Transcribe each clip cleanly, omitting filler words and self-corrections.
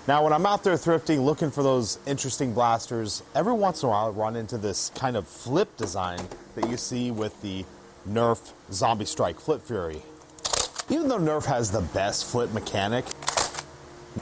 Now, when I'm out there thrifting, looking for those interesting blasters, every once in a while I run into this kind of flip design that you see with the Nerf Zombie Strike Flip Fury. Even though Nerf has the best flip mechanic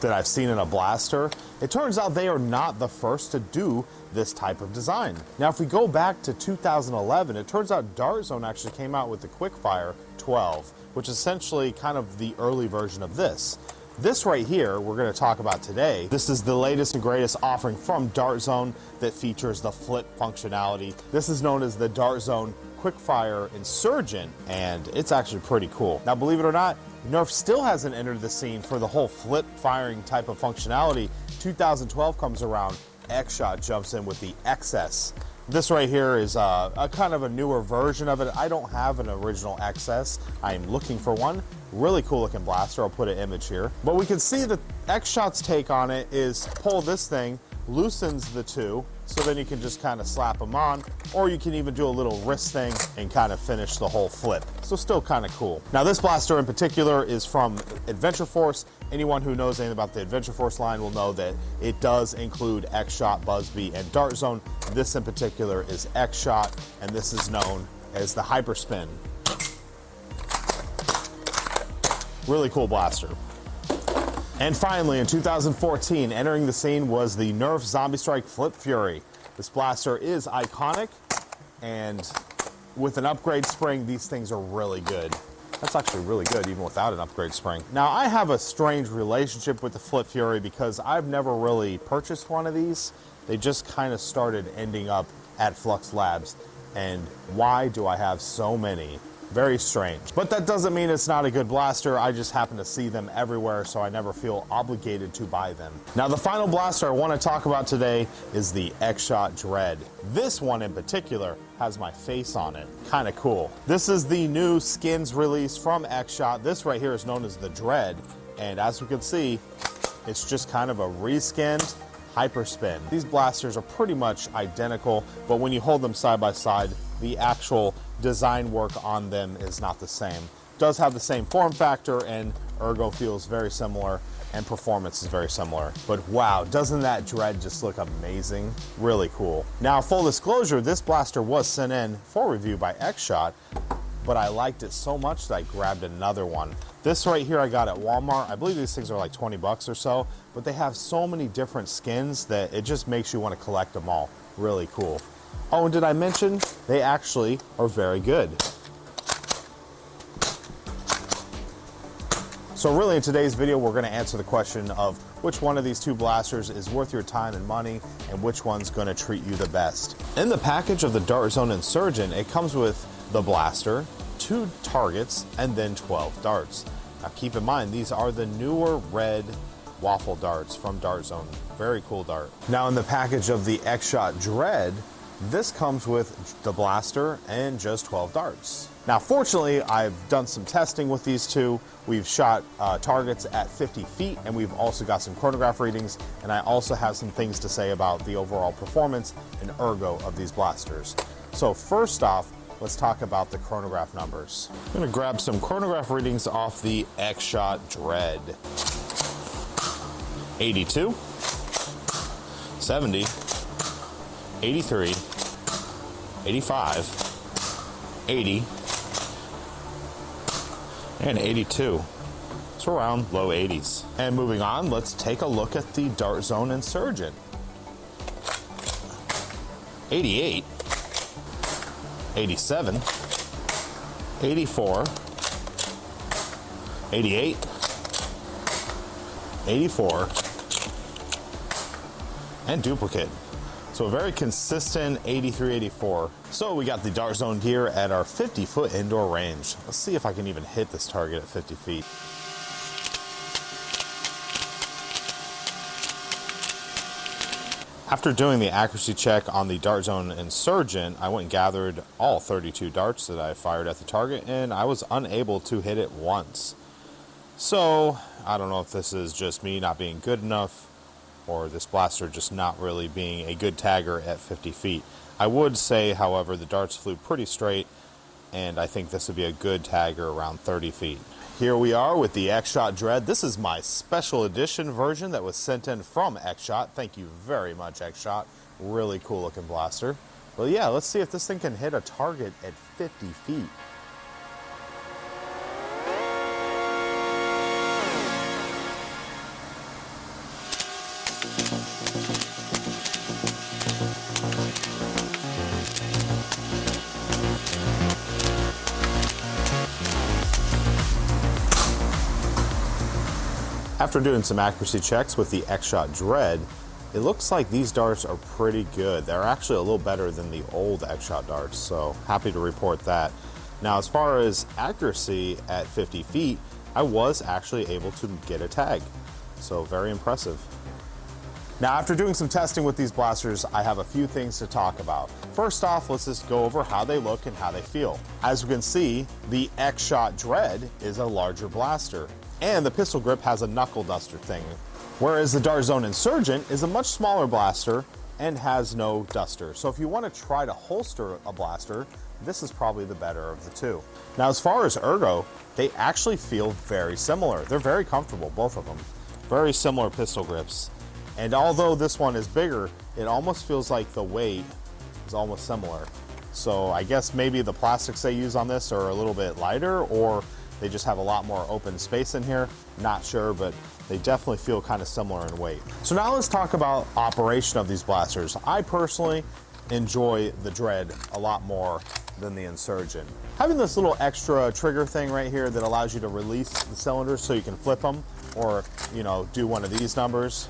that I've seen in a blaster, it turns out they are not the first to do this type of design. Now, if we go back to 2011, it turns out DartZone actually came out with the Quickfire 12, which is essentially kind of the early version of this. This right here, we're going to talk about today. This is the latest and greatest offering from DartZone that features the flip functionality. This is known as the DartZone Quickfire Insurgent, and it's actually pretty cool. Now, believe it or not, Nerf still hasn't entered the scene for the whole flip firing type of functionality. 2012 comes around, XShot jumps in with the XS. This right here is a kind of a newer version of it. I don't have an original XS. I'm looking for one. Really cool looking blaster. I'll put an image here. But we can see that XShot's take on it is pull this thing, loosens the two, so then you can just kind of slap them on, or you can even do a little wrist thing and kind of finish the whole flip. So still kind of cool. Now, this blaster in particular is from Adventure Force. Anyone who knows anything about the Adventure Force line will know that it does include XShot, Buzzbee, and DartZone. This in particular is XShot, and this is known as the Hyperspin. Really cool blaster. And finally, in 2014, entering the scene was the Nerf Zombie Strike Flip Fury. This blaster is iconic, and with an upgrade spring, these things are really good. That's actually really good, even without an upgrade spring. Now, I have a strange relationship with the Flip Fury because I've never really purchased one of these. They just kind of started ending up at Flux Labs. And why do I have so many? Very strange. But that doesn't mean it's not a good blaster. I just happen to see them everywhere, so I never feel obligated to buy them. Now, the final blaster I want to talk about today is the XShot Dread. This one in particular has my face on it. Kind of cool. This is the new skins release from XShot. This right here is known as the Dread, and as we can see, it's just kind of a reskinned Hyperspin. These blasters are pretty much identical, but when you hold them side by side, the actual design work on them is not the same. It does have the same form factor, and ergo feels very similar, and performance is very similar. But wow, doesn't that Dread just look amazing? Really cool. Now, full disclosure, this blaster was sent in for review by XShot, but I liked it so much that I grabbed another one. This right here I got at Walmart. I believe these things are like 20 bucks or so, but they have so many different skins that it just makes you want to collect them all. Really cool. Oh, and did I mention they actually are very good? So really in today's video, we're going to answer the question of which one of these two blasters is worth your time and money, and which one's going to treat you the best. In the package of the DartZone Insurgent, it comes with the blaster, 2 targets, and then 12 darts. Now keep in mind, these are the newer red waffle darts from DartZone. Very cool dart. Now in the package of the XShot Dread, this comes with the blaster and just 12 darts. Now fortunately, I've done some testing with these two. We've shot targets at 50 feet, and we've also got some chronograph readings, and I also have some things to say about the overall performance and ergo of these blasters. So first off, let's talk about the chronograph numbers. I'm gonna grab some chronograph readings off the XShot Dread. 82, 70, 83, 85, 80, and 82. So around low 80s. And moving on, let's take a look at the DartZone Insurgent. 88, 87, 84, 88, 84, and duplicate. So a very consistent 83, 84. So we got the DartZone gear at our 50-foot indoor range. Let's see if I can even hit this target at 50 feet. After doing the accuracy check on the DartZone Insurgent, I went and gathered all 32 darts that I fired at the target, and I was unable to hit it once. So I don't know if this is just me not being good enough, or this blaster just not really being a good tagger at 50 feet. I would say, however, the darts flew pretty straight, and I think this would be a good tagger around 30 feet. Here we are with the XShot Dread. This is my special edition version that was sent in from XShot. Thank you very much, XShot. Really cool looking blaster. Well, yeah, let's see if this thing can hit a target at 50 feet. After doing some accuracy checks with the XShot Dread, it looks like these darts are pretty good. They're actually a little better than the old XShot darts, so happy to report that. Now, as far as accuracy at 50 feet, I was actually able to get a tag, so very impressive. Now, after doing some testing with these blasters, I have a few things to talk about. First off, let's just go over how they look and how they feel. As we can see, the XShot Dread is a larger blaster, and the pistol grip has a knuckle duster thing, whereas the DartZone Insurgent is a much smaller blaster and has no duster. So if you want to try to holster a blaster, this is probably the better of the two. Now, as far as ergo, they actually feel very similar. They're very comfortable, both of them. Very similar pistol grips. And although this one is bigger, it almost feels like the weight is almost similar. So I guess maybe the plastics they use on this are a little bit lighter, or they just have a lot more open space in here. Not sure, but they definitely feel kind of similar in weight. So now let's talk about operation of these blasters. I personally enjoy the Dread a lot more than the Insurgent. Having this little extra trigger thing right here that allows you to release the cylinders so you can flip them, or, you know, do one of these numbers,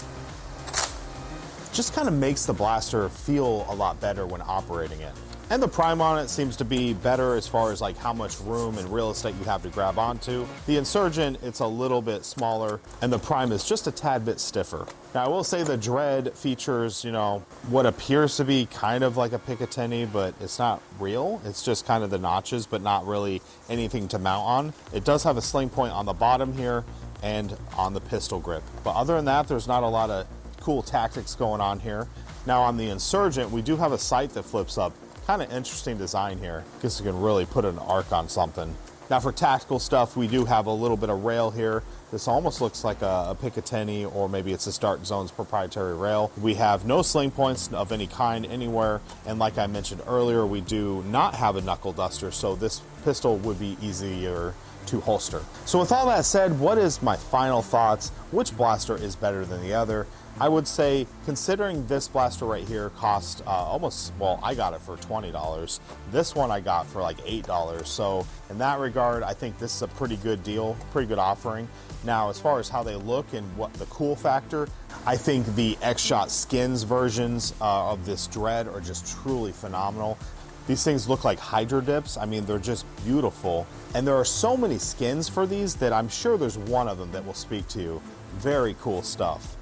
just kind of makes the blaster feel a lot better when operating it. And the prime on it seems to be better as far as like how much room and real estate you have to grab onto. The Insurgent, it's a little bit smaller, and the prime is just a tad bit stiffer. Now, I will say the Dread features, you know, what appears to be kind of like a Picatinny, but it's not real. It's just kind of the notches, but not really anything to mount on. It does have a sling point on the bottom here and on the pistol grip. But other than that, there's not a lot of cool tactics going on here. Now, on the Insurgent, we do have a sight that flips up. Kind of interesting design here. Guess you can really put an arc on something. Now, for tactical stuff, we do have a little bit of rail here. This almost looks like a Picatinny, or maybe it's a DartZone's proprietary rail. We have no sling points of any kind anywhere, and like I mentioned earlier, we do not have a knuckle duster, so this pistol would be easier to holster. So with all that said, what is my final thoughts? Which blaster is better than the other? I would say, considering this blaster right here cost almost, well, I got it for $20. This one I got for like $8. So in that regard, I think this is a pretty good deal, pretty good offering. Now, as far as how they look and what the cool factor, I think the XShot skins versions of this Dread are just truly phenomenal. These things look like hydro dips. I mean, they're just beautiful. And there are so many skins for these that I'm sure there's one of them that will speak to you. Very cool stuff.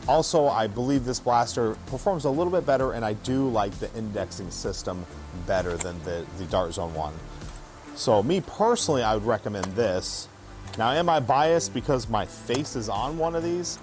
Also, I believe this blaster performs a little bit better, and I do like the indexing system better than the DartZone one. So me personally, I would recommend this. Now, am I biased because my face is on one of these?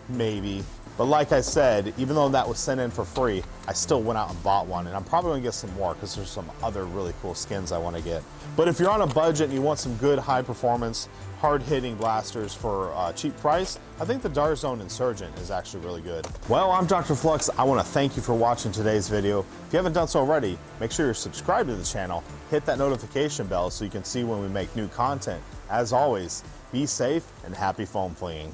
Maybe. But like I said, even though that was sent in for free, I still went out and bought one, and I'm probably gonna get some more because there's some other really cool skins I wanna get. But if you're on a budget and you want some good high performance, hard-hitting blasters for a cheap price, I think the DartZone Insurgent is actually really good. Well, I'm DrFlux. I wanna thank you for watching today's video. If you haven't done so already, make sure you're subscribed to the channel, hit that notification bell so you can see when we make new content. As always, be safe and happy foam flinging.